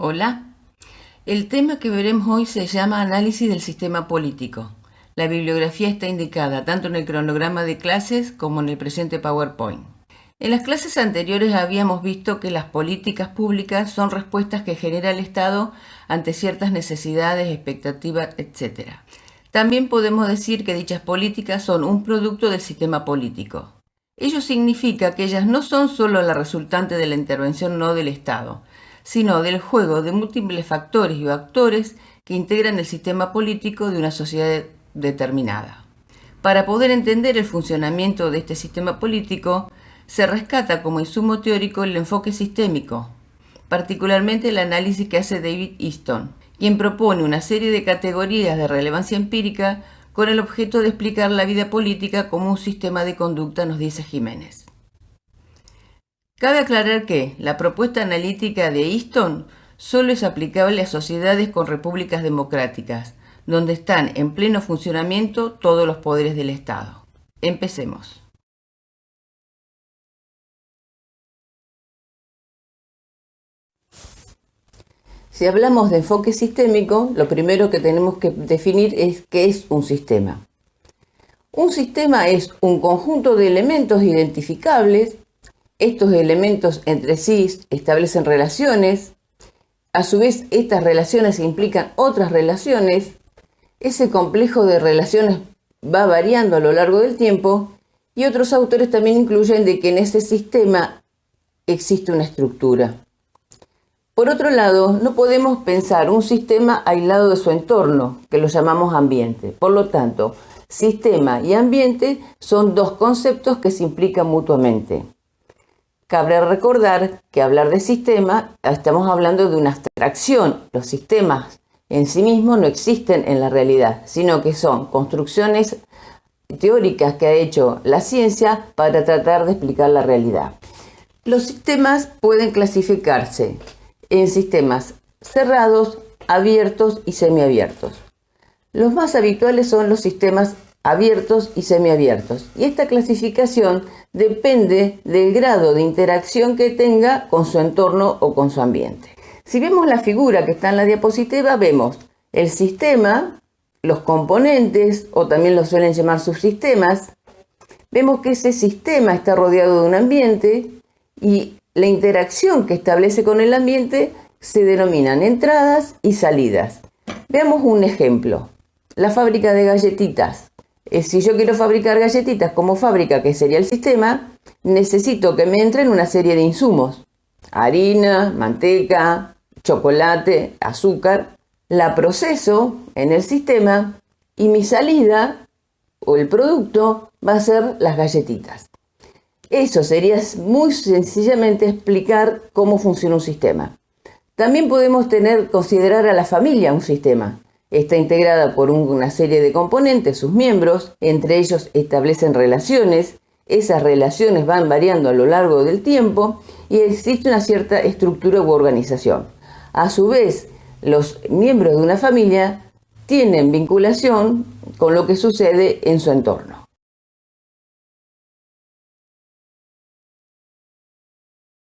Hola. El tema que veremos hoy se llama Análisis del sistema político. La bibliografía está indicada tanto en el cronograma de clases como en el presente PowerPoint. En las clases anteriores habíamos visto que las políticas públicas son respuestas que genera el Estado ante ciertas necesidades, expectativas, etc. También podemos decir que dichas políticas son un producto del sistema político. Ello significa que ellas no son solo la resultante de la intervención no del Estado, sino del juego de múltiples factores y actores que integran el sistema político de una sociedad determinada. Para poder entender el funcionamiento de este sistema político, se rescata como insumo teórico el enfoque sistémico, particularmente el análisis que hace David Easton, quien propone una serie de categorías de relevancia empírica con el objeto de explicar la vida política como un sistema de conducta, nos dice Jiménez. Cabe aclarar que la propuesta analítica de Easton solo es aplicable a sociedades con repúblicas democráticas, donde están en pleno funcionamiento todos los poderes del Estado. Empecemos. Si hablamos de enfoque sistémico, lo primero que tenemos que definir es qué es un sistema. Un sistema es un conjunto de elementos identificables. Estos elementos entre sí establecen relaciones. A su vez, estas relaciones implican otras relaciones. Ese complejo de relaciones va variando a lo largo del tiempo y otros autores también incluyen de que en ese sistema existe una estructura. Por otro lado, no podemos pensar un sistema aislado de su entorno, que lo llamamos ambiente. Por lo tanto, sistema y ambiente son dos conceptos que se implican mutuamente. Cabe recordar que hablar de sistema, estamos hablando de una abstracción. Los sistemas en sí mismos no existen en la realidad, sino que son construcciones teóricas que ha hecho la ciencia para tratar de explicar la realidad. Los sistemas pueden clasificarse en sistemas cerrados, abiertos y semiabiertos. Los más habituales son los sistemas abiertos y semiabiertos, y esta clasificación depende del grado de interacción que tenga con su entorno o con su ambiente. Si vemos la figura que está en la diapositiva, vemos el sistema, los componentes, o también lo suelen llamar subsistemas. Vemos que ese sistema está rodeado de un ambiente y la interacción que establece con el ambiente se denominan entradas y salidas. Veamos un ejemplo. La fábrica de galletitas. Si yo quiero fabricar galletitas como fábrica, que sería el sistema, necesito que me entren una serie de insumos. Harina, manteca, chocolate, azúcar. La proceso en el sistema y mi salida o el producto va a ser las galletitas. Eso sería muy sencillamente explicar cómo funciona un sistema. También podemos considerar a la familia un sistema. Está integrada por una serie de componentes, sus miembros, entre ellos establecen relaciones. Esas relaciones van variando a lo largo del tiempo y existe una cierta estructura u organización. A su vez, los miembros de una familia tienen vinculación con lo que sucede en su entorno.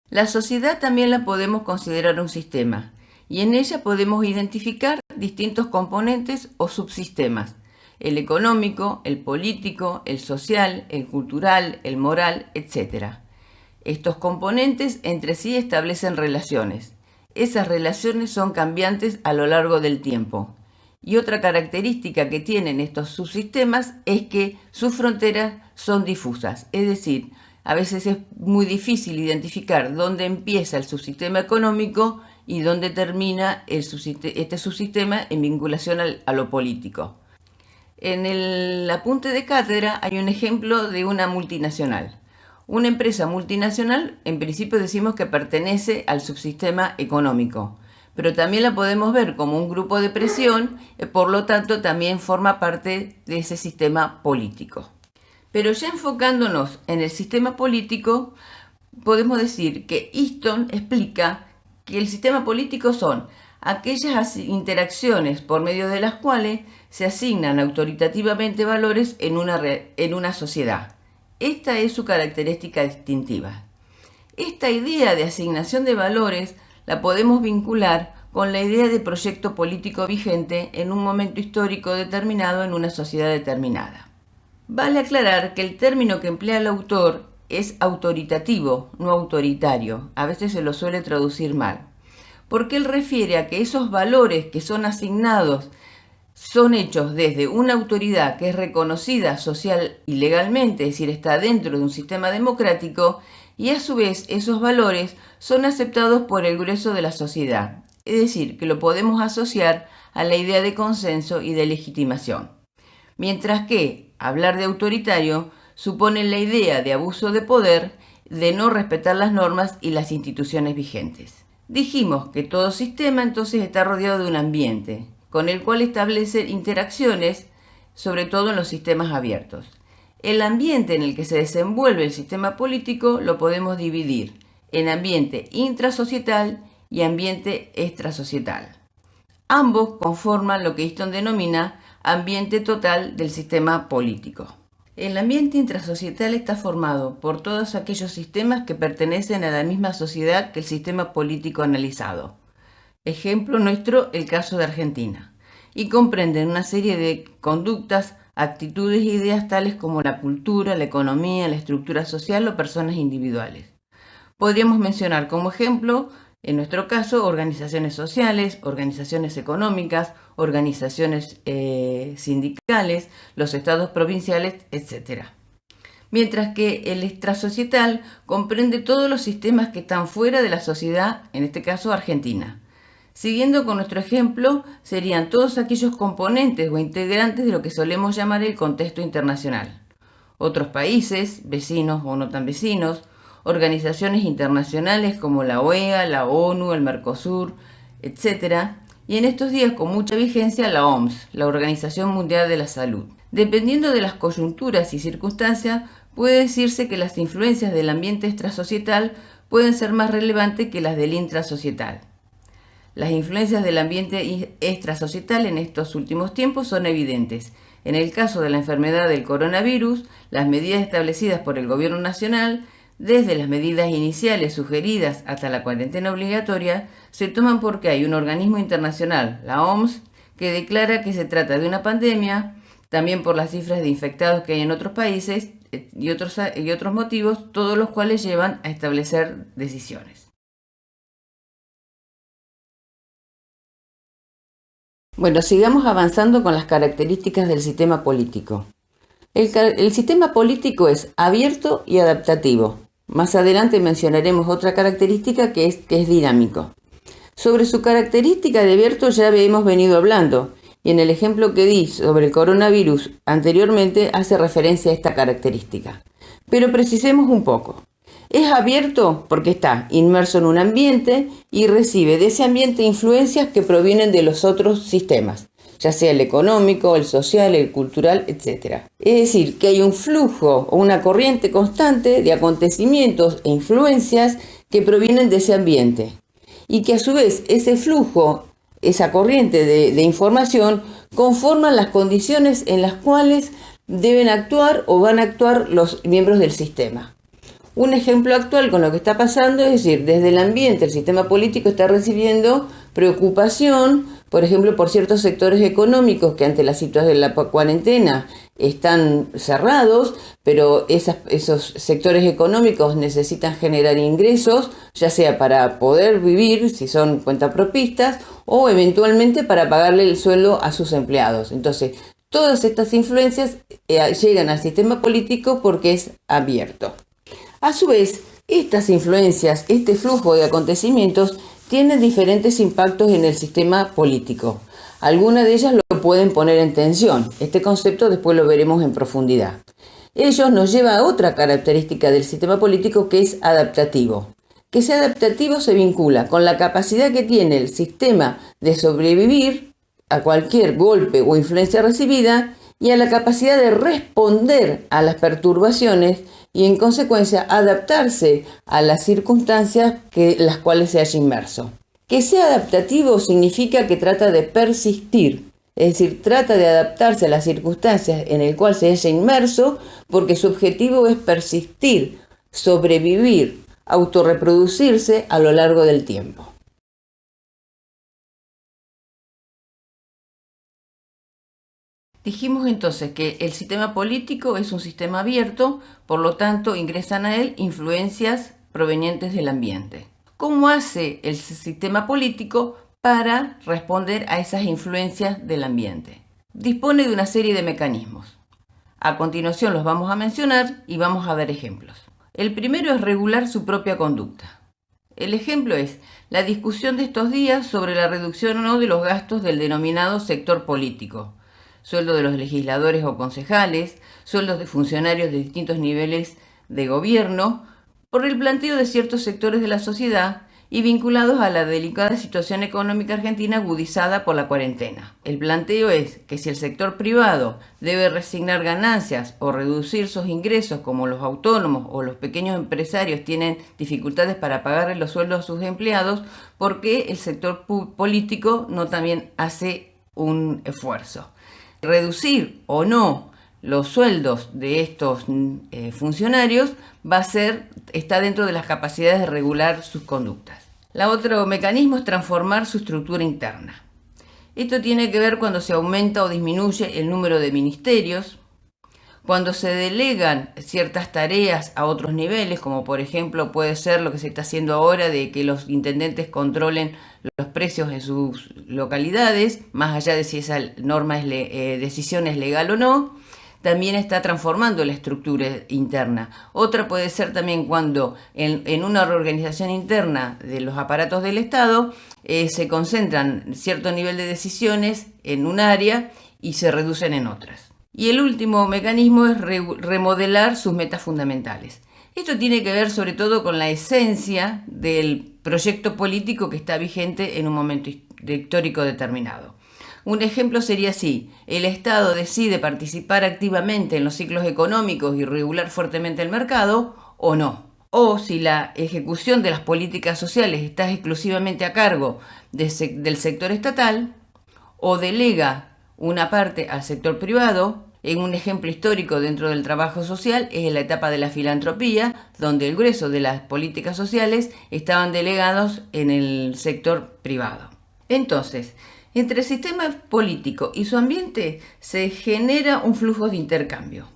La sociedad también la podemos considerar un sistema, y en ella podemos identificar distintos componentes o subsistemas: el económico, el político, el social, el cultural, el moral, etc. Estos componentes entre sí establecen relaciones. Esas relaciones son cambiantes a lo largo del tiempo. Y otra característica que tienen estos subsistemas es que sus fronteras son difusas, es decir, a veces es muy difícil identificar dónde empieza el subsistema económico y dónde termina este subsistema en vinculación a lo político. En el apunte de cátedra hay un ejemplo de una multinacional. Una empresa multinacional, en principio decimos que pertenece al subsistema económico, pero también la podemos ver como un grupo de presión, por lo tanto también forma parte de ese sistema político. Pero ya enfocándonos en el sistema político, podemos decir que Easton explica que el sistema político son aquellas interacciones por medio de las cuales se asignan autoritativamente valores en una sociedad. Esta es su característica distintiva. Esta idea de asignación de valores la podemos vincular con la idea de proyecto político vigente en un momento histórico determinado en una sociedad determinada. Vale aclarar que el término que emplea el autor es autoritativo, no autoritario. A veces se lo suele traducir mal, porque él refiere a que esos valores que son asignados son hechos desde una autoridad que es reconocida social y legalmente, es decir, está dentro de un sistema democrático, y a su vez esos valores son aceptados por el grueso de la sociedad, es decir, que lo podemos asociar a la idea de consenso y de legitimación. Mientras que hablar de autoritario supone la idea de abuso de poder, de no respetar las normas y las instituciones vigentes. Dijimos que todo sistema entonces está rodeado de un ambiente, con el cual establece interacciones, sobre todo en los sistemas abiertos. El ambiente en el que se desenvuelve el sistema político lo podemos dividir en ambiente intrasocietal y ambiente extrasocietal. Ambos conforman lo que Easton denomina ambiente total del sistema político. El ambiente intrasocietal está formado por todos aquellos sistemas que pertenecen a la misma sociedad que el sistema político analizado. Ejemplo nuestro, el caso de Argentina, y comprenden una serie de conductas, actitudes e ideas tales como la cultura, la economía, la estructura social o personas individuales. Podríamos mencionar como ejemplo, en nuestro caso, organizaciones sociales, organizaciones económicas, organizaciones sindicales, los estados provinciales, etc. Mientras que el extrasocietal comprende todos los sistemas que están fuera de la sociedad, en este caso Argentina. Siguiendo con nuestro ejemplo, serían todos aquellos componentes o integrantes de lo que solemos llamar el contexto internacional. Otros países, vecinos o no tan vecinos, organizaciones internacionales como la OEA, la ONU, el Mercosur, etc. Y en estos días con mucha vigencia la OMS, la Organización Mundial de la Salud. Dependiendo de las coyunturas y circunstancias, puede decirse que las influencias del ambiente extrasocietal pueden ser más relevantes que las del intrasocietal. Las influencias del ambiente extrasocietal en estos últimos tiempos son evidentes. En el caso de la enfermedad del coronavirus, las medidas establecidas por el gobierno nacional, desde las medidas iniciales sugeridas hasta la cuarentena obligatoria, se toman porque hay un organismo internacional, la OMS, que declara que se trata de una pandemia, también por las cifras de infectados que hay en otros países y otros motivos, todos los cuales llevan a establecer decisiones. Bueno, sigamos avanzando con las características del sistema político. El sistema político es abierto y adaptativo. Más adelante mencionaremos otra característica que es dinámico. Sobre su característica de abierto ya hemos venido hablando, y en el ejemplo que di sobre el coronavirus anteriormente hace referencia a esta característica. Pero precisemos un poco. Es abierto porque está inmerso en un ambiente y recibe de ese ambiente influencias que provienen de los otros sistemas, ya sea el económico, el social, el cultural, etc. Es decir, que hay un flujo o una corriente constante de acontecimientos e influencias que provienen de ese ambiente y que a su vez ese flujo, esa corriente de información conforman las condiciones en las cuales deben actuar o van a actuar los miembros del sistema. Un ejemplo actual con lo que está pasando es decir, desde el ambiente el sistema político está recibiendo preocupación, por ejemplo, por ciertos sectores económicos que ante la situación de la cuarentena están cerrados, pero esos sectores económicos necesitan generar ingresos, ya sea para poder vivir, si son cuentapropistas, o eventualmente para pagarle el sueldo a sus empleados. Entonces, todas estas influencias llegan al sistema político porque es abierto. A su vez, estas influencias, este flujo de acontecimientos, tienen diferentes impactos en el sistema político. Algunas de ellas lo pueden poner en tensión. Este concepto después lo veremos en profundidad. Ello nos lleva a otra característica del sistema político que es adaptativo. Que sea adaptativo se vincula con la capacidad que tiene el sistema de sobrevivir a cualquier golpe o influencia recibida y a la capacidad de responder a las perturbaciones y en consecuencia adaptarse a las circunstancias las cuales se haya inmerso. Que sea adaptativo significa que trata de persistir, es decir, trata de adaptarse a las circunstancias en las cuales se haya inmerso porque su objetivo es persistir, sobrevivir, autorreproducirse a lo largo del tiempo. Dijimos entonces que el sistema político es un sistema abierto, por lo tanto ingresan a él influencias provenientes del ambiente. ¿Cómo hace el sistema político para responder a esas influencias del ambiente? Dispone de una serie de mecanismos. A continuación los vamos a mencionar y vamos a dar ejemplos. El primero es regular su propia conducta. El ejemplo es la discusión de estos días sobre la reducción o no de los gastos del denominado sector político. Sueldo de los legisladores o concejales, sueldos de funcionarios de distintos niveles de gobierno, por el planteo de ciertos sectores de la sociedad y vinculados a la delicada situación económica argentina agudizada por la cuarentena. El planteo es que si el sector privado debe resignar ganancias o reducir sus ingresos, como los autónomos o los pequeños empresarios tienen dificultades para pagarle los sueldos a sus empleados, ¿por qué el sector político no también hace un esfuerzo? Reducir o no los sueldos de estos funcionarios está dentro de las capacidades de regular sus conductas. El otro mecanismo es transformar su estructura interna. Esto tiene que ver cuando se aumenta o disminuye el número de ministerios, cuando se delegan ciertas tareas a otros niveles, como por ejemplo puede ser lo que se está haciendo ahora de que los intendentes controlen los precios en sus localidades, más allá de si esa norma decisión es legal o no. También está transformando la estructura interna. Otra puede ser también cuando en una reorganización interna de los aparatos del Estado se concentran cierto nivel de decisiones en un área y se reducen en otras. Y el último mecanismo es remodelar sus metas fundamentales. Esto tiene que ver sobre todo con la esencia del proyecto político que está vigente en un momento histórico determinado. Un ejemplo sería así: el Estado decide participar activamente en los ciclos económicos y regular fuertemente el mercado o no. O si la ejecución de las políticas sociales está exclusivamente a cargo del sector estatal, o delega una parte al sector privado. En un ejemplo histórico dentro del trabajo social es la etapa de la filantropía, donde el grueso de las políticas sociales estaban delegados en el sector privado. Entonces, entre el sistema político y su ambiente se genera un flujo de intercambio.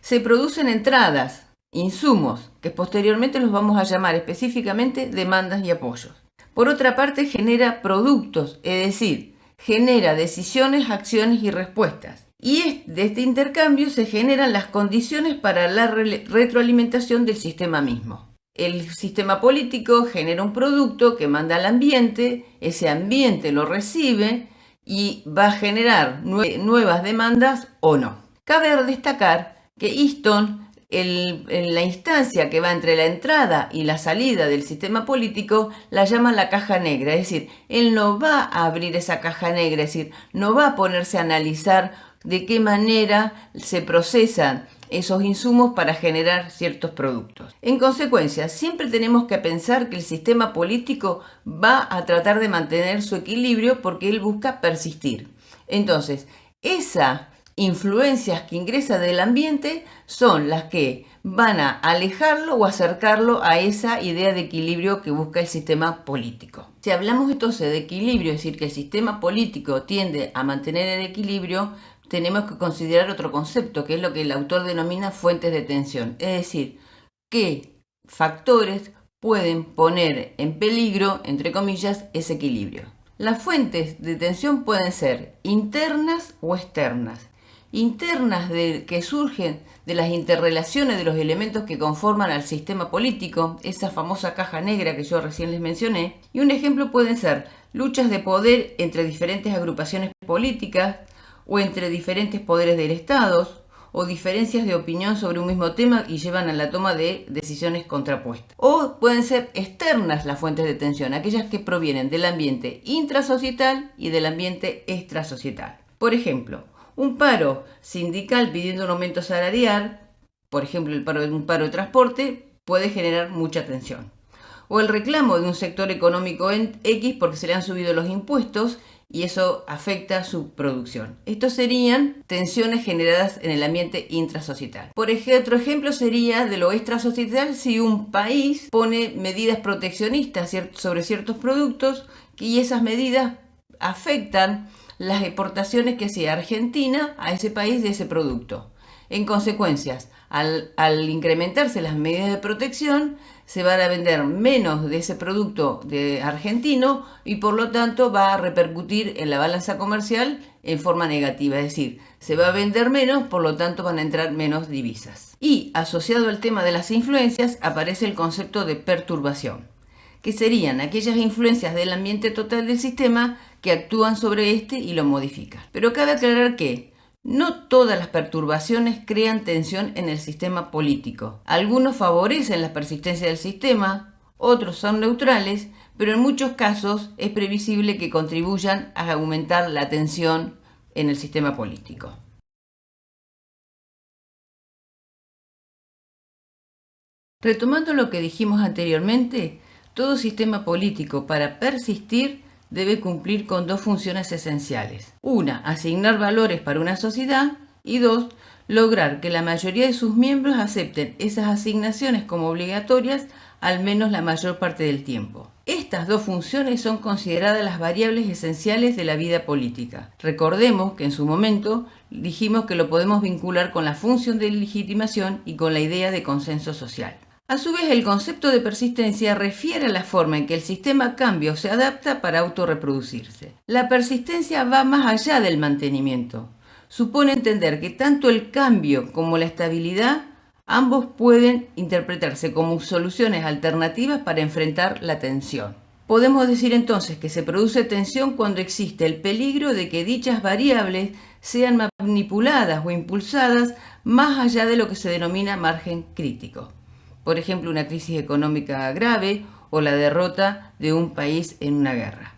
Se producen entradas, insumos, que posteriormente los vamos a llamar específicamente demandas y apoyos. Por otra parte, genera productos, es decir, genera decisiones, acciones y respuestas. Y de este intercambio se generan las condiciones para la retroalimentación del sistema mismo. El sistema político genera un producto que manda al ambiente, ese ambiente lo recibe y va a generar nuevas demandas o no. Cabe destacar que Easton, en la instancia que va entre la entrada y la salida del sistema político, la llama la caja negra, es decir, él no va a abrir esa caja negra, es decir, no va a ponerse a analizar de qué manera se procesan esos insumos para generar ciertos productos. En consecuencia, siempre tenemos que pensar que el sistema político va a tratar de mantener su equilibrio porque él busca persistir. Entonces, esas influencias que ingresan del ambiente son las que van a alejarlo o acercarlo a esa idea de equilibrio que busca el sistema político. Si hablamos entonces de equilibrio, es decir, que el sistema político tiende a mantener el equilibrio, tenemos que considerar otro concepto, que es lo que el autor denomina fuentes de tensión. Es decir, qué factores pueden poner en peligro, entre comillas, ese equilibrio. Las fuentes de tensión pueden ser internas o externas. Internas que surgen de las interrelaciones de los elementos que conforman al sistema político, esa famosa caja negra que yo recién les mencioné. Y un ejemplo pueden ser luchas de poder entre diferentes agrupaciones políticas, o entre diferentes poderes del Estado, o diferencias de opinión sobre un mismo tema y llevan a la toma de decisiones contrapuestas. O pueden ser externas las fuentes de tensión, aquellas que provienen del ambiente intrasocietal y del ambiente extrasocietal. Por ejemplo, un paro sindical pidiendo un aumento salarial, por ejemplo un paro de transporte, puede generar mucha tensión. O el reclamo de un sector económico en X porque se le han subido los impuestos y eso afecta su producción. Estos serían tensiones generadas en el ambiente intrasocietal. Otro ejemplo sería de lo extrasocietal si un país pone medidas proteccionistas sobre ciertos productos y esas medidas afectan las exportaciones que hacía Argentina a ese país de ese producto. En consecuencia, al incrementarse las medidas de protección, se van a vender menos de ese producto de argentino y por lo tanto va a repercutir en la balanza comercial en forma negativa. Es decir, se va a vender menos, por lo tanto van a entrar menos divisas. Y asociado al tema de las influencias aparece el concepto de perturbación, que serían aquellas influencias del ambiente total del sistema que actúan sobre este y lo modifican. Pero cabe aclarar que no todas las perturbaciones crean tensión en el sistema político. Algunos favorecen la persistencia del sistema, otros son neutrales, pero en muchos casos es previsible que contribuyan a aumentar la tensión en el sistema político. Retomando lo que dijimos anteriormente, todo sistema político para persistir debe cumplir con dos funciones esenciales. Una, asignar valores para una sociedad y dos, lograr que la mayoría de sus miembros acepten esas asignaciones como obligatorias al menos la mayor parte del tiempo. Estas dos funciones son consideradas las variables esenciales de la vida política. Recordemos que en su momento dijimos que lo podemos vincular con la función de legitimación y con la idea de consenso social. A su vez, el concepto de persistencia refiere a la forma en que el sistema cambia o se adapta para autorreproducirse. La persistencia va más allá del mantenimiento. Supone entender que tanto el cambio como la estabilidad, ambos pueden interpretarse como soluciones alternativas para enfrentar la tensión. Podemos decir entonces que se produce tensión cuando existe el peligro de que dichas variables sean manipuladas o impulsadas más allá de lo que se denomina margen crítico. Por ejemplo, una crisis económica grave o la derrota de un país en una guerra.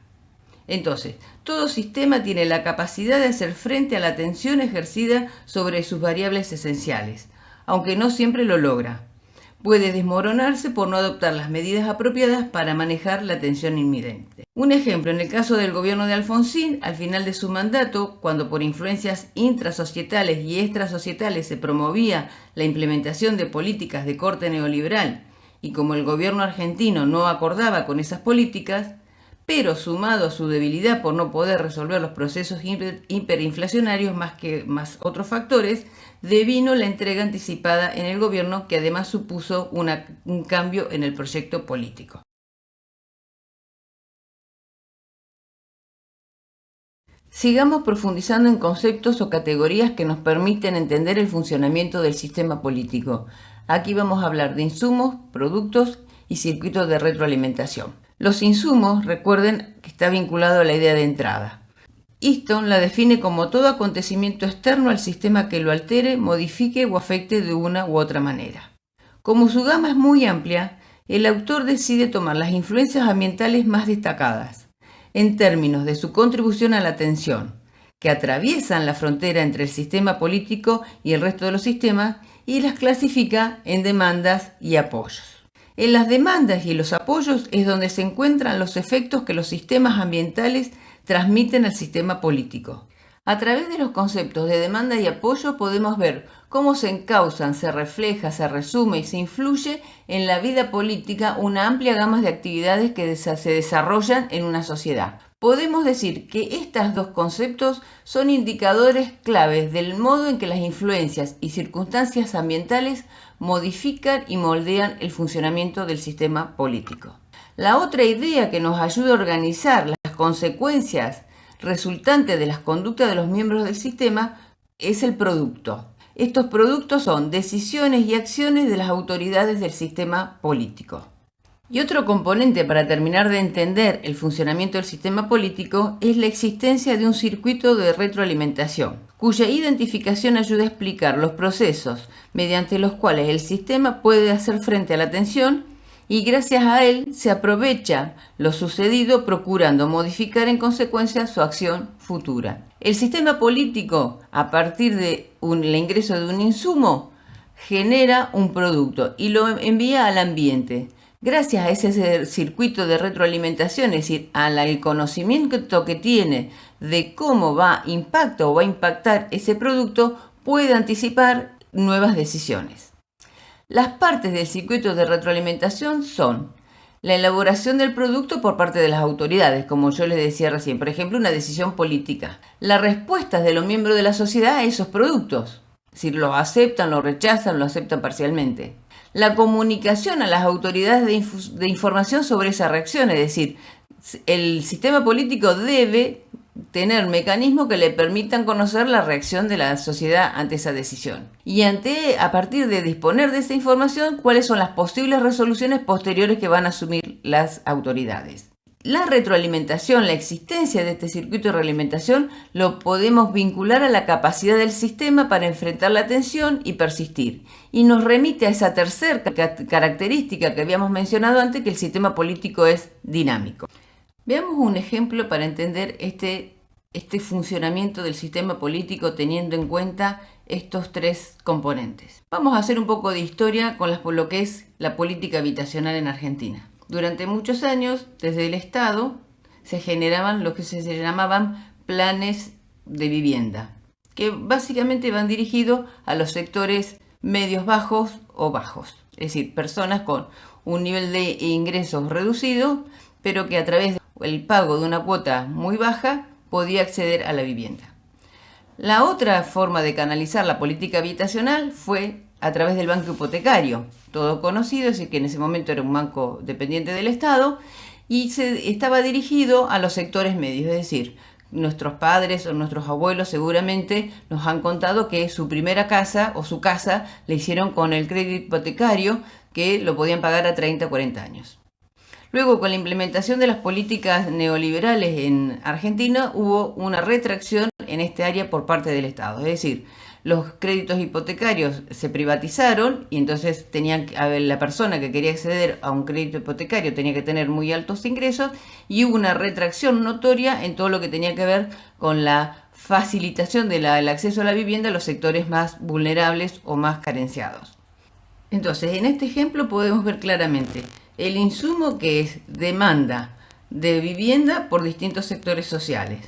Entonces, todo sistema tiene la capacidad de hacer frente a la tensión ejercida sobre sus variables esenciales, aunque no siempre lo logra. Puede desmoronarse por no adoptar las medidas apropiadas para manejar la tensión inminente. Un ejemplo, en el caso del gobierno de Alfonsín, al final de su mandato, cuando por influencias intrasocietales y extrasocietales se promovía la implementación de políticas de corte neoliberal, y como el gobierno argentino no acordaba con esas políticas, pero sumado a su debilidad por no poder resolver los procesos hiperinflacionarios más otros factores, devino la entrega anticipada en el gobierno, que además supuso un cambio en el proyecto político. Sigamos profundizando en conceptos o categorías que nos permiten entender el funcionamiento del sistema político. Aquí vamos a hablar de insumos, productos y circuitos de retroalimentación. Los insumos, recuerden que está vinculado a la idea de entrada. Easton la define como todo acontecimiento externo al sistema que lo altere, modifique o afecte de una u otra manera. Como su gama es muy amplia, el autor decide tomar las influencias ambientales más destacadas, en términos de su contribución a la tensión, que atraviesan la frontera entre el sistema político y el resto de los sistemas, y las clasifica en demandas y apoyos. En las demandas y los apoyos es donde se encuentran los efectos que los sistemas ambientales transmiten al sistema político. A través de los conceptos de demanda y apoyo podemos ver cómo se encausan, se refleja, se resume y se influye en la vida política una amplia gama de actividades que se desarrollan en una sociedad. Podemos decir que estos dos conceptos son indicadores claves del modo en que las influencias y circunstancias ambientales modifican y moldean el funcionamiento del sistema político. La otra idea que nos ayuda a organizar las consecuencias resultantes de las conductas de los miembros del sistema es el producto. Estos productos son decisiones y acciones de las autoridades del sistema político. Y otro componente para terminar de entender el funcionamiento del sistema político es la existencia de un circuito de retroalimentación, cuya identificación ayuda a explicar los procesos mediante los cuales el sistema puede hacer frente a la tensión y gracias a él se aprovecha lo sucedido procurando modificar en consecuencia su acción futura. El sistema político, a partir del ingreso de un insumo, genera un producto y lo envía al ambiente. Gracias a ese circuito de retroalimentación, es decir, al conocimiento que tiene de cómo va a impactar ese producto, puede anticipar nuevas decisiones. Las partes del circuito de retroalimentación son la elaboración del producto por parte de las autoridades, como yo les decía recién, por ejemplo, una decisión política. Las respuestas de los miembros de la sociedad a esos productos, si los aceptan, los rechazan, lo aceptan parcialmente. La comunicación a las autoridades de información sobre esa reacción, es decir, el sistema político debe tener mecanismos que le permitan conocer la reacción de la sociedad ante esa decisión. Y a partir de disponer de esa información, cuáles son las posibles resoluciones posteriores que van a asumir las autoridades. La retroalimentación, la existencia de este circuito de realimentación, lo podemos vincular a la capacidad del sistema para enfrentar la tensión y persistir. Y nos remite a esa tercera característica que habíamos mencionado antes, que el sistema político es dinámico. Veamos un ejemplo para entender este funcionamiento del sistema político teniendo en cuenta estos tres componentes. Vamos a hacer un poco de historia con lo que es la política habitacional en Argentina. Durante muchos años, desde el Estado, se generaban lo que se llamaban planes de vivienda, que básicamente van dirigidos a los sectores medios bajos o bajos, es decir, personas con un nivel de ingresos reducido, pero que a través del pago de una cuota muy baja podía acceder a la vivienda. La otra forma de canalizar la política habitacional fue a través del banco hipotecario, todo conocido, es decir, que en ese momento era un banco dependiente del Estado y estaba dirigido a los sectores medios, es decir, nuestros padres o nuestros abuelos seguramente nos han contado que su primera casa o su casa la hicieron con el crédito hipotecario, que lo podían pagar a 30 o 40 años. Luego, con la implementación de las políticas neoliberales en Argentina, hubo una retracción en este área por parte del Estado. Es decir, los créditos hipotecarios se privatizaron y entonces la persona que quería acceder a un crédito hipotecario tenía que tener muy altos ingresos y hubo una retracción notoria en todo lo que tenía que ver con la facilitación del acceso a la vivienda a los sectores más vulnerables o más carenciados. Entonces, en este ejemplo podemos ver claramente el insumo que es demanda de vivienda por distintos sectores sociales.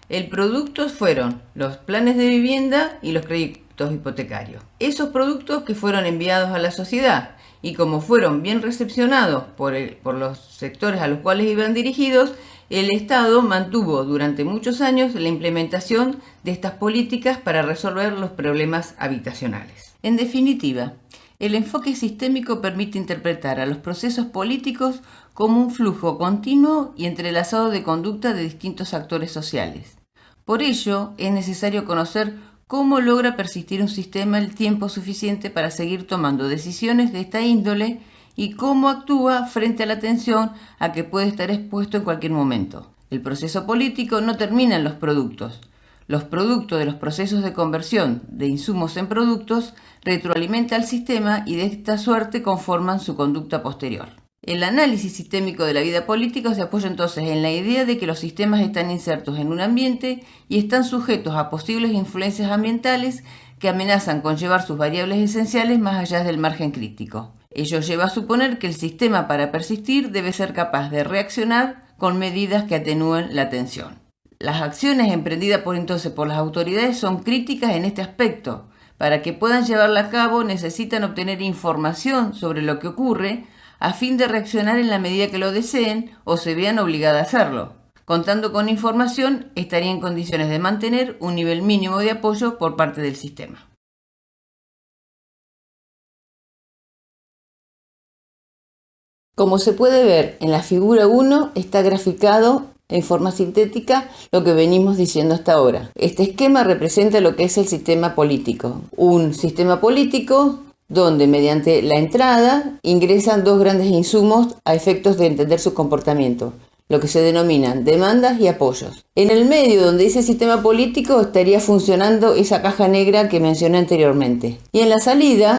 El producto fueron los planes de vivienda y los créditos hipotecarios. Esos productos que fueron enviados a la sociedad y como fueron bien recepcionados por los sectores a los cuales iban dirigidos, el Estado mantuvo durante muchos años la implementación de estas políticas para resolver los problemas habitacionales. En definitiva, el enfoque sistémico permite interpretar a los procesos políticos como un flujo continuo y entrelazado de conducta de distintos actores sociales. Por ello, es necesario conocer cómo logra persistir un sistema el tiempo suficiente para seguir tomando decisiones de esta índole y cómo actúa frente a la tensión a que puede estar expuesto en cualquier momento. El proceso político no termina en los productos. Los productos de los procesos de conversión de insumos en productos retroalimenta al sistema y de esta suerte conforman su conducta posterior. El análisis sistémico de la vida política se apoya entonces en la idea de que los sistemas están insertos en un ambiente y están sujetos a posibles influencias ambientales que amenazan con llevar sus variables esenciales más allá del margen crítico. Ello lleva a suponer que el sistema para persistir debe ser capaz de reaccionar con medidas que atenúen la tensión. Las acciones emprendidas por las autoridades son críticas en este aspecto. Para que puedan llevarla a cabo necesitan obtener información sobre lo que ocurre a fin de reaccionar en la medida que lo deseen o se vean obligadas a hacerlo. Contando con información, estaría en condiciones de mantener un nivel mínimo de apoyo por parte del sistema. Como se puede ver en la figura 1, está graficado en forma sintética lo que venimos diciendo hasta ahora. Este esquema representa lo que es el sistema político. Un sistema político donde mediante la entrada ingresan dos grandes insumos a efectos de entender su comportamiento, lo que se denominan demandas y apoyos. En el medio donde dice sistema político estaría funcionando esa caja negra que mencioné anteriormente. Y en la salida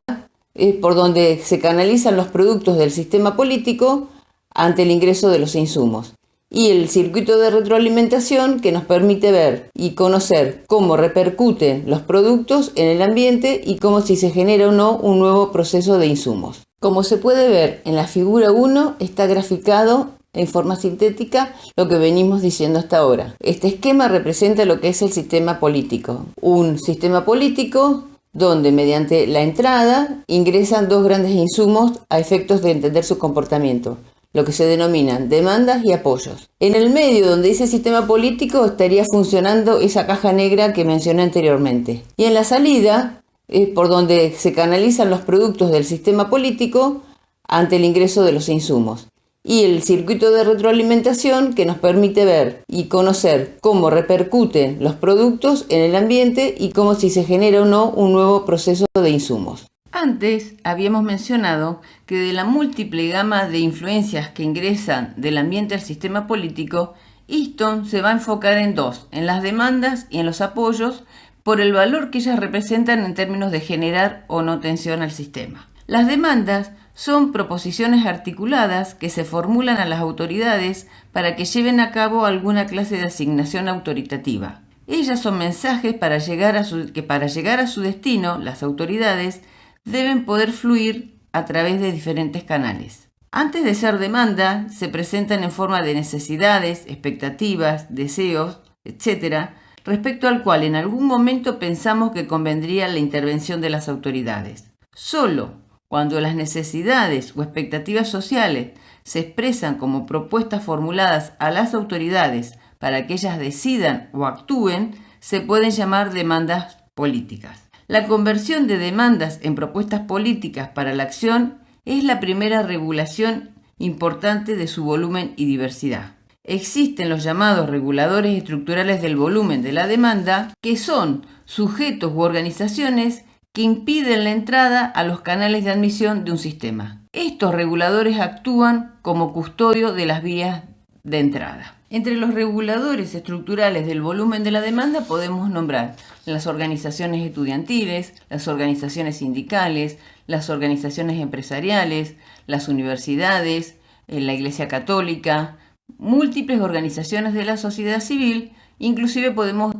es por donde se canalizan los productos del sistema político ante el ingreso de los insumos. Y el circuito de retroalimentación que nos permite ver y conocer cómo repercuten los productos en el ambiente y cómo si se genera o no un nuevo proceso de insumos. Como se puede ver en la figura 1, está graficado en forma sintética lo que venimos diciendo hasta ahora. Este esquema representa lo que es el sistema político. Un sistema político donde mediante la entrada ingresan dos grandes insumos a efectos de entender su comportamiento, lo que se denominan demandas y apoyos. En el medio donde dice sistema político estaría funcionando esa caja negra que mencioné anteriormente. Y en la salida es por donde se canalizan los productos del sistema político ante el ingreso de los insumos. Y el circuito de retroalimentación que nos permite ver y conocer cómo repercuten los productos en el ambiente y cómo si se genera o no un nuevo proceso de insumos. Antes habíamos mencionado que de la múltiple gama de influencias que ingresan del ambiente al sistema político, Easton se va a enfocar en dos, en las demandas y en los apoyos, por el valor que ellas representan en términos de generar o no tensión al sistema. Las demandas son proposiciones articuladas que se formulan a las autoridades para que lleven a cabo alguna clase de asignación autoritativa. Ellas son mensajes que para llegar a su destino, las autoridades deben poder fluir a través de diferentes canales. Antes de ser demanda, se presentan en forma de necesidades, expectativas, deseos, etc., respecto al cual en algún momento pensamos que convendría la intervención de las autoridades. Solo cuando las necesidades o expectativas sociales se expresan como propuestas formuladas a las autoridades para que ellas decidan o actúen, se pueden llamar demandas políticas. La conversión de demandas en propuestas políticas para la acción es la primera regulación importante de su volumen y diversidad. Existen los llamados reguladores estructurales del volumen de la demanda, que son sujetos u organizaciones que impiden la entrada a los canales de admisión de un sistema. Estos reguladores actúan como custodio de las vías de entrada. Entre los reguladores estructurales del volumen de la demanda podemos nombrar las organizaciones estudiantiles, las organizaciones sindicales, las organizaciones empresariales, las universidades, la Iglesia Católica, múltiples organizaciones de la sociedad civil, inclusive podemos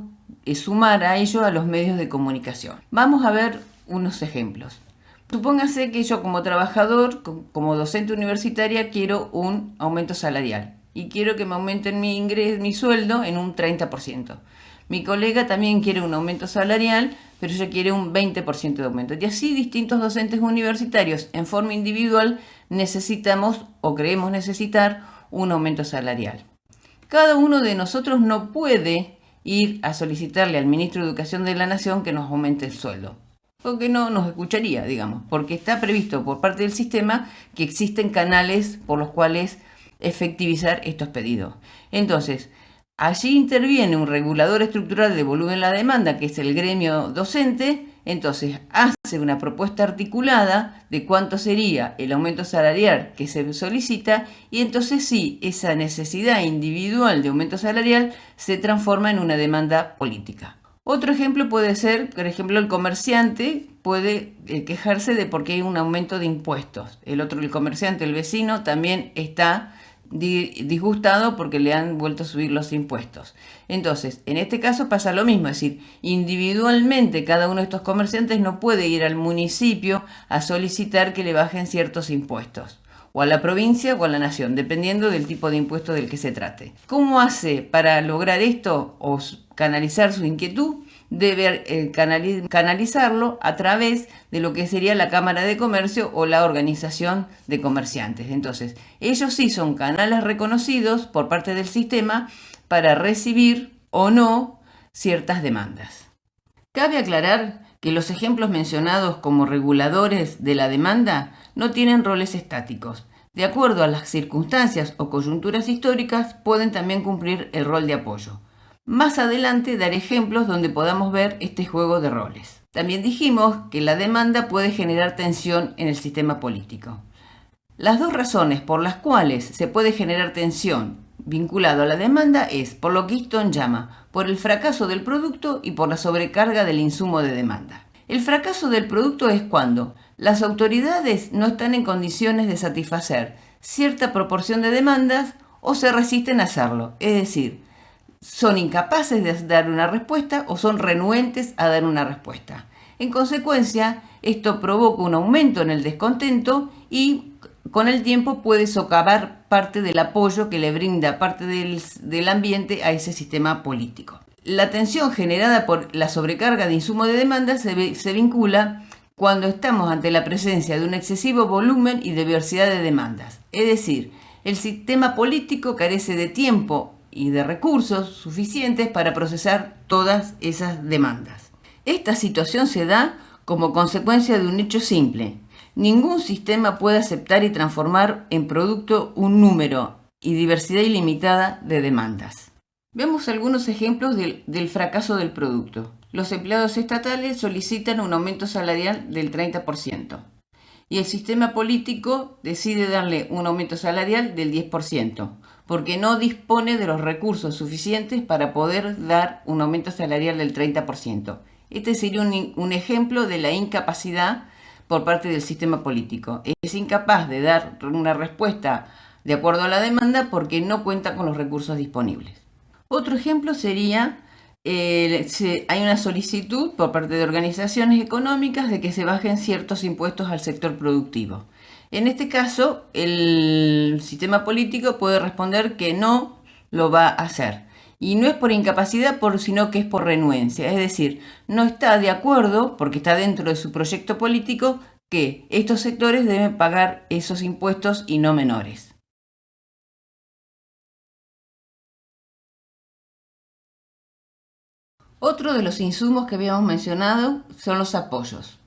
sumar a ello a los medios de comunicación. Vamos a ver unos ejemplos. Supóngase que yo como trabajador, como docente universitaria, quiero un aumento salarial y quiero que me aumenten mi sueldo en un 30%. Mi colega también quiere un aumento salarial, pero ella quiere un 20% de aumento. Y así distintos docentes universitarios en forma individual necesitamos o creemos necesitar un aumento salarial. Cada uno de nosotros no puede ir a solicitarle al ministro de Educación de la Nación que nos aumente el sueldo, porque no nos escucharía, digamos, porque está previsto por parte del sistema que existen canales por los cuales efectivizar estos pedidos. Entonces, allí interviene un regulador estructural de volumen de la demanda, que es el gremio docente. Entonces hace una propuesta articulada de cuánto sería el aumento salarial que se solicita, y entonces sí, esa necesidad individual de aumento salarial se transforma en una demanda política. Otro ejemplo puede ser, por ejemplo, el comerciante puede quejarse de por qué hay un aumento de impuestos. El comerciante, el vecino, también está disgustado porque le han vuelto a subir los impuestos. Entonces, en este caso pasa lo mismo, es decir, individualmente cada uno de estos comerciantes no puede ir al municipio a solicitar que le bajen ciertos impuestos, o a la provincia o a la nación, dependiendo del tipo de impuesto del que se trate. ¿Cómo hace para lograr esto o canalizar su inquietud? Debe canalizarlo a través de lo que sería la Cámara de Comercio o la Organización de Comerciantes. Entonces, ellos sí son canales reconocidos por parte del sistema para recibir o no ciertas demandas. Cabe aclarar que los ejemplos mencionados como reguladores de la demanda no tienen roles estáticos. De acuerdo a las circunstancias o coyunturas históricas, pueden también cumplir el rol de apoyo. Más adelante daré ejemplos donde podamos ver este juego de roles. También dijimos que la demanda puede generar tensión en el sistema político. Las dos razones por las cuales se puede generar tensión vinculado a la demanda es por lo que Easton llama por el fracaso del producto y por la sobrecarga del insumo de demanda. El fracaso del producto es cuando las autoridades no están en condiciones de satisfacer cierta proporción de demandas o se resisten a hacerlo, es decir, son incapaces de dar una respuesta o son renuentes a dar una respuesta. En consecuencia, esto provoca un aumento en el descontento y con el tiempo puede socavar parte del apoyo que le brinda parte del ambiente a ese sistema político. La tensión generada por la sobrecarga de insumo de demanda se vincula cuando estamos ante la presencia de un excesivo volumen y diversidad de demandas. Es decir, El sistema político carece de tiempo y de recursos suficientes para procesar todas esas demandas. Esta situación se da como consecuencia de un hecho simple. Ningún sistema puede aceptar y transformar en producto un número y diversidad ilimitada de demandas. Vemos algunos ejemplos del fracaso del producto. Los empleados estatales solicitan un aumento salarial del 30% y el sistema político decide darle un aumento salarial del 10%, porque no dispone de los recursos suficientes para poder dar un aumento salarial del 30%. Este sería un ejemplo de la incapacidad por parte del sistema político. Es incapaz de dar una respuesta de acuerdo a la demanda porque no cuenta con los recursos disponibles. Otro ejemplo sería, hay una solicitud por parte de organizaciones económicas de que se bajen ciertos impuestos al sector productivo. En este caso, el sistema político puede responder que no lo va a hacer. Y no es por incapacidad, sino que es por renuencia. Es decir, no está de acuerdo, porque está dentro de su proyecto político, que estos sectores deben pagar esos impuestos y no menores. Otro de los insumos que habíamos mencionado son los apoyos.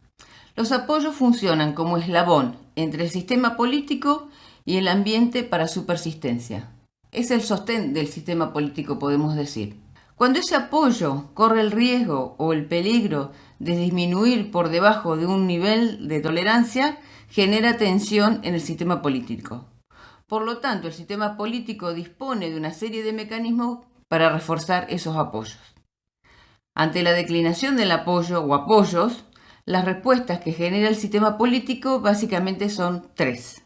Los apoyos funcionan como eslabón entre el sistema político y el ambiente para su persistencia. Es el sostén del sistema político, podemos decir. Cuando ese apoyo corre el riesgo o el peligro de disminuir por debajo de un nivel de tolerancia, genera tensión en el sistema político. Por lo tanto, el sistema político dispone de una serie de mecanismos para reforzar esos apoyos. Ante la declinación del apoyo o apoyos, las respuestas que genera el sistema político básicamente son tres.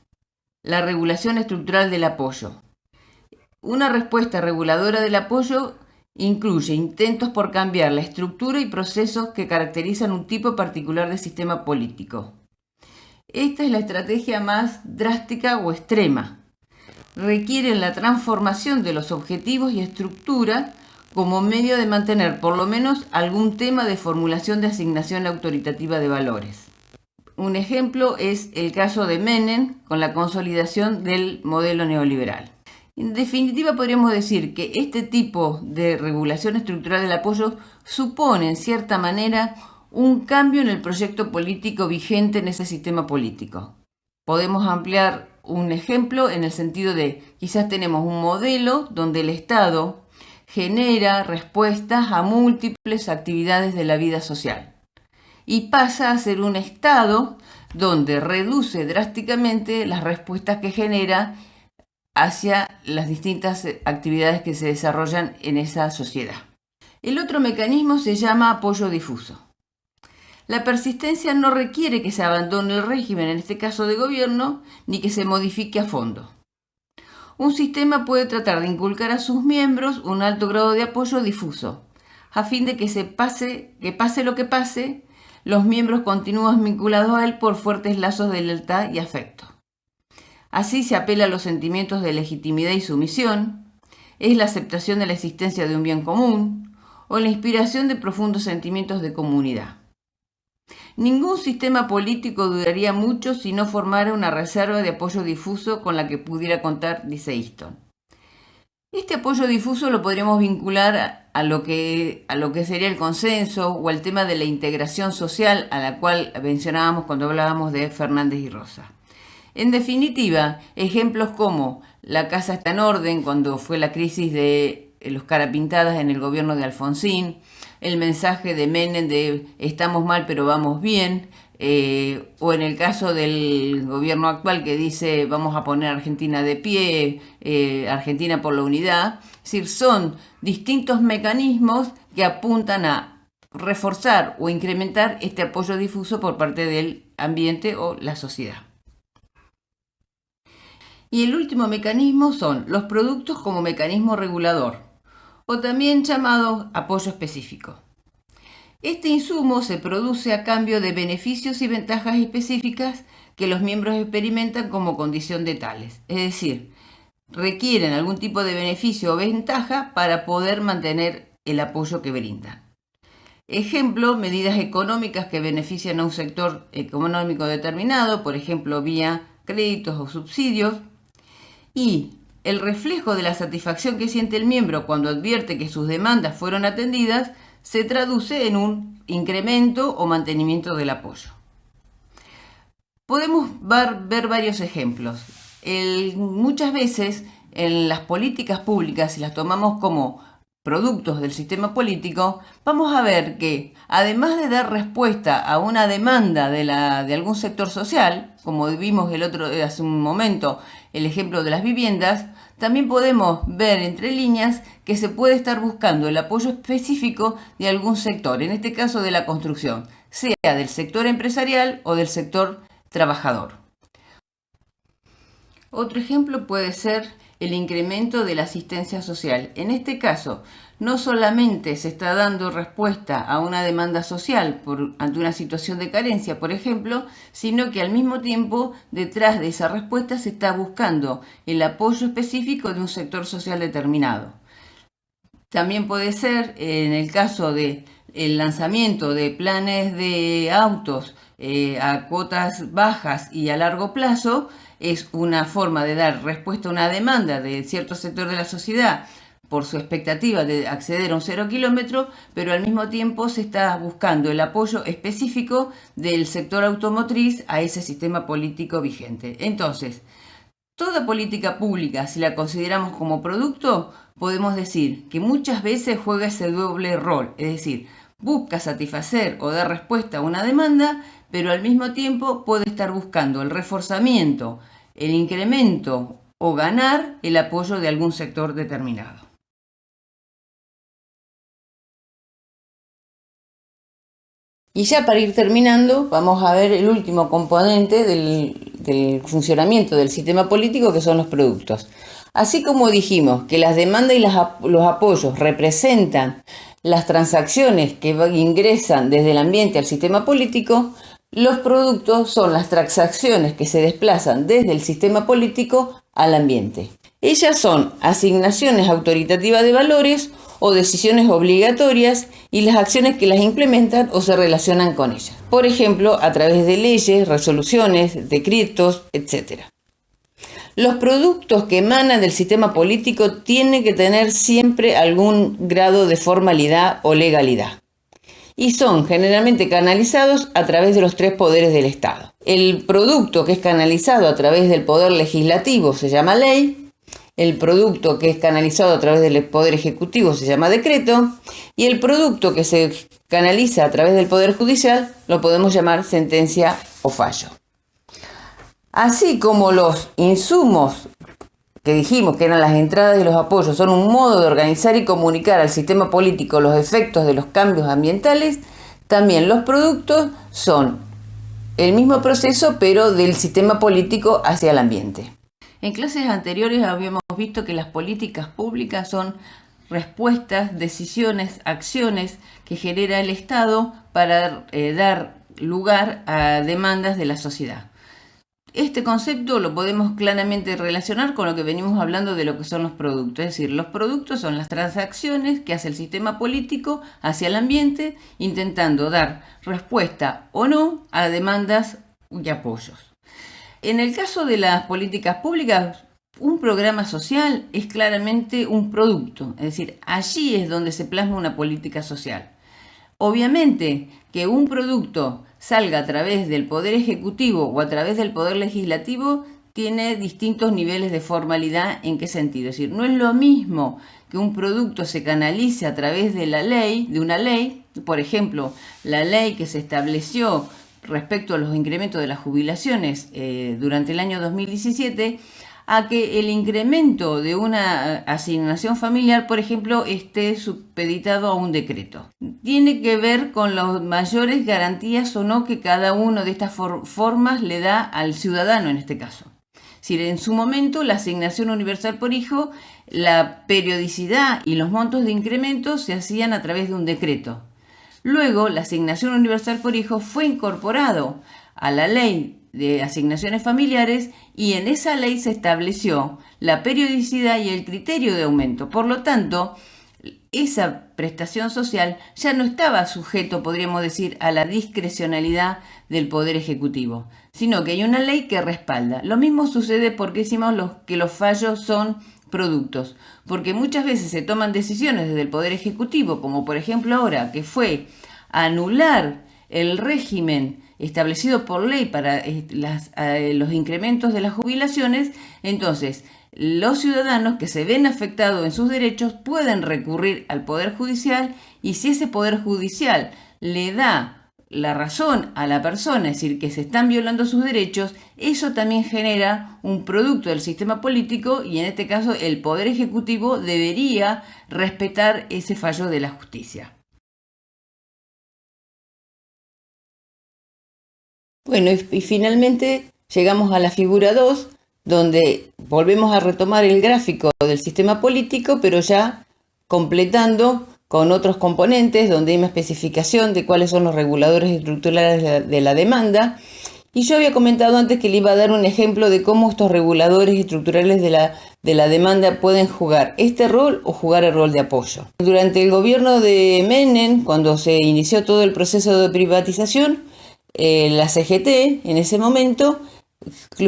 La regulación estructural del apoyo. Una respuesta reguladora del apoyo incluye intentos por cambiar la estructura y procesos que caracterizan un tipo particular de sistema político. Esta es la estrategia más drástica o extrema. Requieren la transformación de los objetivos y estructura como medio de mantener por lo menos algún tema de formulación de asignación autoritativa de valores. Un ejemplo es el caso de Menem con la consolidación del modelo neoliberal. En definitiva, podríamos decir que este tipo de regulación estructural del apoyo supone, en cierta manera, un cambio en el proyecto político vigente en ese sistema político. Podemos ampliar un ejemplo en el sentido de, quizás tenemos un modelo donde el Estado genera respuestas a múltiples actividades de la vida social y pasa a ser un Estado donde reduce drásticamente las respuestas que genera hacia las distintas actividades que se desarrollan en esa sociedad. El otro mecanismo se llama apoyo difuso. La persistencia no requiere que se abandone el régimen, en este caso de gobierno, ni que se modifique a fondo. Un sistema puede tratar de inculcar a sus miembros un alto grado de apoyo difuso, a fin de que pase lo que pase, los miembros continúan vinculados a él por fuertes lazos de lealtad y afecto. Así se apela a los sentimientos de legitimidad y sumisión, es la aceptación de la existencia de un bien común o la inspiración de profundos sentimientos de comunidad. Ningún sistema político duraría mucho si no formara una reserva de apoyo difuso con la que pudiera contar, dice Easton. Este apoyo difuso lo podríamos vincular a lo que sería el consenso o al tema de la integración social a la cual mencionábamos cuando hablábamos de Fernández y Rosa. En definitiva, ejemplos como la casa está en orden cuando fue la crisis de los carapintadas en el gobierno de Alfonsín, el mensaje de Menem de estamos mal pero vamos bien, o en el caso del gobierno actual que dice vamos a poner a Argentina de pie, Argentina por la unidad. Es decir, son distintos mecanismos que apuntan a reforzar o incrementar este apoyo difuso por parte del ambiente o la sociedad. Y el último mecanismo son los productos como mecanismo regulador, o también llamado apoyo específico. Este insumo se produce a cambio de beneficios y ventajas específicas que los miembros experimentan como condición de tales, es decir, requieren algún tipo de beneficio o ventaja para poder mantener el apoyo que brindan. Ejemplo, medidas económicas que benefician a un sector económico determinado, por ejemplo, vía créditos o subsidios. y el reflejo de la satisfacción que siente el miembro cuando advierte que sus demandas fueron atendidas se traduce en un incremento o mantenimiento del apoyo. Podemos ver varios ejemplos. Muchas veces en las políticas públicas, si las tomamos como productos del sistema político, vamos a ver que además de dar respuesta a una demanda de algún sector social, como vimos hace un momento el ejemplo de las viviendas, también podemos ver entre líneas que se puede estar buscando el apoyo específico de algún sector, en este caso de la construcción, sea del sector empresarial o del sector trabajador. Otro ejemplo puede ser el incremento de la asistencia social. En este caso, no solamente se está dando respuesta a una demanda social ante una situación de carencia, por ejemplo, sino que al mismo tiempo, detrás de esa respuesta se está buscando el apoyo específico de un sector social determinado. También puede ser, en el caso del lanzamiento de planes de autos a cuotas bajas y a largo plazo, es una forma de dar respuesta a una demanda de cierto sector de la sociedad por su expectativa de acceder a un 0 kilómetro, pero al mismo tiempo se está buscando el apoyo específico del sector automotriz a ese sistema político vigente. Entonces, toda política pública, si la consideramos como producto, podemos decir que muchas veces juega ese doble rol, es decir, busca satisfacer o dar respuesta a una demanda, pero al mismo tiempo puede estar buscando el reforzamiento, el incremento o ganar el apoyo de algún sector determinado. Y ya para ir terminando, vamos a ver el último componente del funcionamiento del sistema político, que son los productos. Así como dijimos que las demandas y los apoyos representan las transacciones que ingresan desde el ambiente al sistema político, los productos son las transacciones que se desplazan desde el sistema político al ambiente. Ellas son asignaciones autoritativas de valores o decisiones obligatorias y las acciones que las implementan o se relacionan con ellas. Por ejemplo, a través de leyes, resoluciones, decretos, etc. Los productos que emanan del sistema político tienen que tener siempre algún grado de formalidad o legalidad y son generalmente canalizados a través de los 3 poderes del Estado. El producto que es canalizado a través del poder legislativo se llama ley, el producto que es canalizado a través del poder ejecutivo se llama decreto y el producto que se canaliza a través del poder judicial lo podemos llamar sentencia o fallo. Así como los insumos que dijimos que eran las entradas y los apoyos son un modo de organizar y comunicar al sistema político los efectos de los cambios ambientales, también los productos son el mismo proceso pero del sistema político hacia el ambiente. En clases anteriores habíamos visto que las políticas públicas son respuestas, decisiones, acciones que genera el Estado para dar lugar a demandas de la sociedad. Este concepto lo podemos claramente relacionar con lo que venimos hablando de lo que son los productos. Es decir, los productos son las transacciones que hace el sistema político hacia el ambiente, intentando dar respuesta o no a demandas y apoyos. En el caso de las políticas públicas, un programa social es claramente un producto. Es decir, allí es donde se plasma una política social. Obviamente que un producto salga a través del Poder Ejecutivo o a través del Poder Legislativo tiene distintos niveles de formalidad. ¿En qué sentido? Es decir, no es lo mismo que un producto se canalice a través de una ley, por ejemplo, la ley que se estableció respecto a los incrementos de las jubilaciones durante el año 2017, a que el incremento de una asignación familiar, por ejemplo, esté supeditado a un decreto. Tiene que ver con las mayores garantías o no que cada una de estas formas le da al ciudadano en este caso. Es decir, en su momento la asignación universal por hijo, la periodicidad y los montos de incremento se hacían a través de un decreto. Luego, la asignación universal por hijo fue incorporado a la ley de asignaciones familiares y en esa ley se estableció la periodicidad y el criterio de aumento. Por lo tanto, esa prestación social ya no estaba sujeto, podríamos decir, a la discrecionalidad del Poder Ejecutivo, sino que hay una ley que respalda. Lo mismo sucede porque decimos que los fallos son productos, porque muchas veces se toman decisiones desde el Poder Ejecutivo, como por ejemplo ahora, que fue anular el régimen establecido por ley para los incrementos de las jubilaciones. Entonces, los ciudadanos que se ven afectados en sus derechos pueden recurrir al Poder Judicial, y si ese Poder Judicial le da la razón a la persona, es decir, que se están violando sus derechos, eso también genera un producto del sistema político, y en este caso el Poder Ejecutivo debería respetar ese fallo de la justicia. Bueno, y finalmente llegamos a la figura 2, donde volvemos a retomar el gráfico del sistema político, pero ya completando con otros componentes, donde hay una especificación de cuáles son los reguladores estructurales de la demanda. Y yo había comentado antes que le iba a dar un ejemplo de cómo estos reguladores estructurales de la demanda pueden jugar este rol o jugar el rol de apoyo. Durante el gobierno de Menem, cuando se inició todo el proceso de privatización, la CGT en ese momento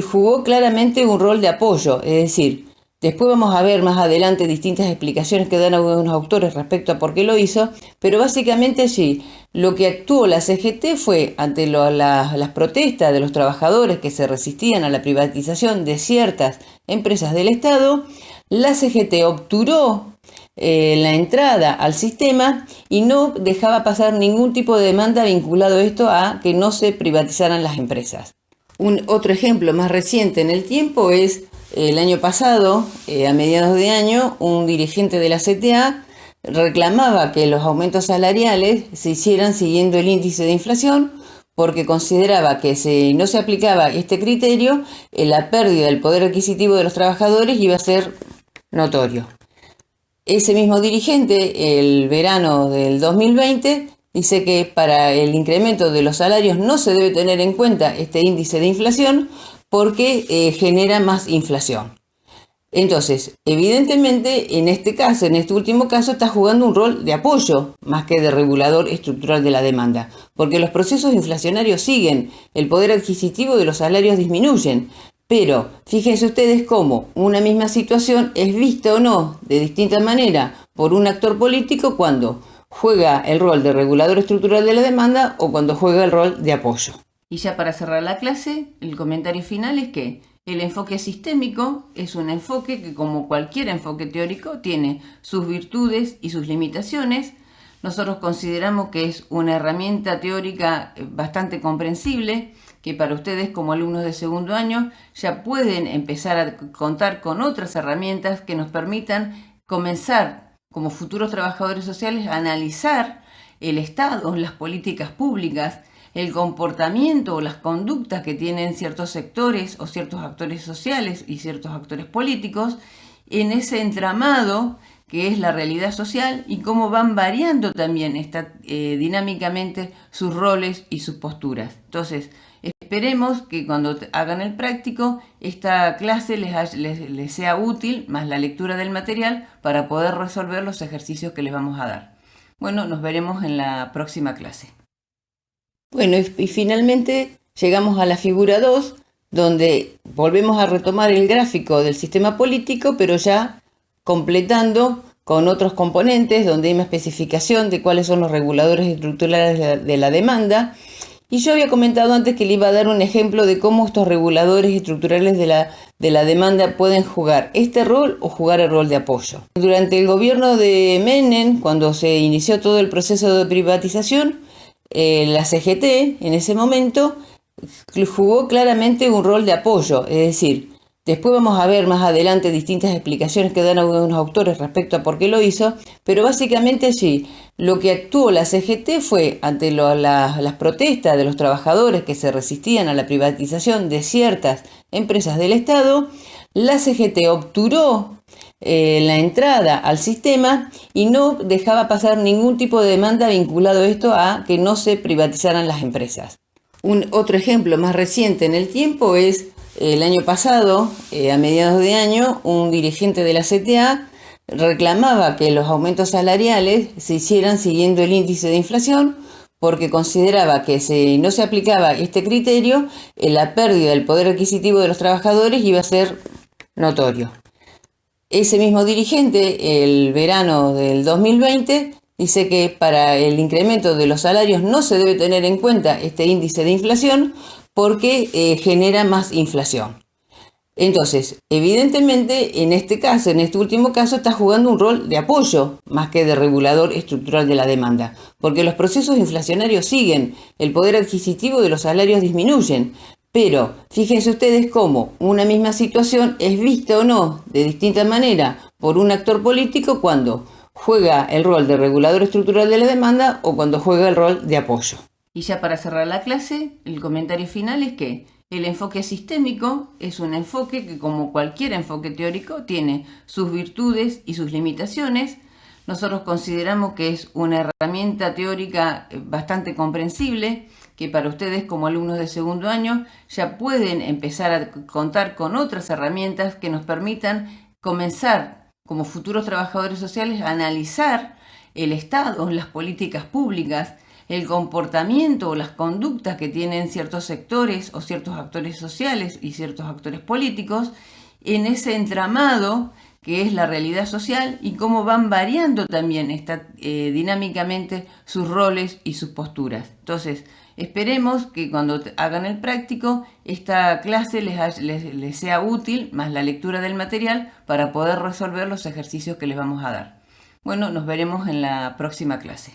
jugó claramente un rol de apoyo, es decir, después vamos a ver más adelante distintas explicaciones que dan algunos autores respecto a por qué lo hizo, pero básicamente allí lo que actuó la CGT fue ante las protestas de los trabajadores que se resistían a la privatización de ciertas empresas del Estado. La CGT obturó la entrada al sistema y no dejaba pasar ningún tipo de demanda vinculado a esto, a que no se privatizaran las empresas. Otro ejemplo más reciente en el tiempo es el año pasado, a mediados de año, un dirigente de la CTA reclamaba que los aumentos salariales se hicieran siguiendo el índice de inflación, porque consideraba que si no se aplicaba este criterio, la pérdida del poder adquisitivo de los trabajadores iba a ser notorio. Ese mismo dirigente, el verano del 2020, dice que para el incremento de los salarios no se debe tener en cuenta este índice de inflación porque genera más inflación. Entonces, evidentemente, en este caso, en este último caso, está jugando un rol de apoyo más que de regulador estructural de la demanda, porque los procesos inflacionarios siguen, el poder adquisitivo de los salarios disminuyen. Pero fíjense ustedes cómo una misma situación es vista o no de distinta manera por un actor político cuando juega el rol de regulador estructural de la demanda o cuando juega el rol de apoyo. Y ya para cerrar la clase, el comentario final es que el enfoque sistémico es un enfoque que, como cualquier enfoque teórico, tiene sus virtudes y sus limitaciones. Nosotros consideramos que es una herramienta teórica bastante comprensible, que para ustedes como alumnos de segundo año ya pueden empezar a contar con otras herramientas que nos permitan comenzar como futuros trabajadores sociales a analizar el Estado, las políticas públicas, el comportamiento o las conductas que tienen ciertos sectores o ciertos actores sociales y ciertos actores políticos en ese entramado que es la realidad social, y cómo van variando también dinámicamente sus roles y sus posturas. Entonces, esperemos que cuando hagan el práctico, esta clase les sea útil, más la lectura del material, para poder resolver los ejercicios que les vamos a dar. Bueno, nos veremos en la próxima clase. Bueno, y finalmente llegamos a la figura 2, donde volvemos a retomar el gráfico del sistema político, pero ya completando con otros componentes, donde hay una especificación de cuáles son los reguladores estructurales de la demanda. Y yo había comentado antes que le iba a dar un ejemplo de cómo estos reguladores estructurales de la demanda pueden jugar este rol o jugar el rol de apoyo. Durante el gobierno de Menem, cuando se inició todo el proceso de privatización, la CGT en ese momento jugó claramente un rol de apoyo, es decir, después vamos a ver más adelante distintas explicaciones que dan algunos autores respecto a por qué lo hizo, pero básicamente allí lo que actuó la CGT fue ante las protestas de los trabajadores que se resistían a la privatización de ciertas empresas del Estado. La CGT obturó la entrada al sistema y no dejaba pasar ningún tipo de demanda vinculado a esto, a que no se privatizaran las empresas. Otro ejemplo más reciente en el tiempo es el año pasado, a mediados de año, un dirigente de la CTA reclamaba que los aumentos salariales se hicieran siguiendo el índice de inflación, porque consideraba que si no se aplicaba este criterio, la pérdida del poder adquisitivo de los trabajadores iba a ser notorio. Ese mismo dirigente, el verano del 2020, dice que para el incremento de los salarios no se debe tener en cuenta este índice de inflación porque genera más inflación. Entonces, evidentemente, en este último caso, está jugando un rol de apoyo más que de regulador estructural de la demanda, porque los procesos inflacionarios siguen, el poder adquisitivo de los salarios disminuyen, pero fíjense ustedes cómo una misma situación es vista o no de distinta manera por un actor político cuando juega el rol de regulador estructural de la demanda o cuando juega el rol de apoyo. Y ya para cerrar la clase, el comentario final es que el enfoque sistémico es un enfoque que, como cualquier enfoque teórico, tiene sus virtudes y sus limitaciones. Nosotros consideramos que es una herramienta teórica bastante comprensible, que para ustedes como alumnos de segundo año ya pueden empezar a contar con otras herramientas que nos permitan comenzar como futuros trabajadores sociales a analizar el Estado, las políticas públicas, el comportamiento o las conductas que tienen ciertos sectores o ciertos actores sociales y ciertos actores políticos en ese entramado que es la realidad social y cómo van variando también dinámicamente sus roles y sus posturas. Entonces, esperemos que cuando hagan el práctico, esta clase les sea útil, más la lectura del material, para poder resolver los ejercicios que les vamos a dar. Bueno, nos veremos en la próxima clase.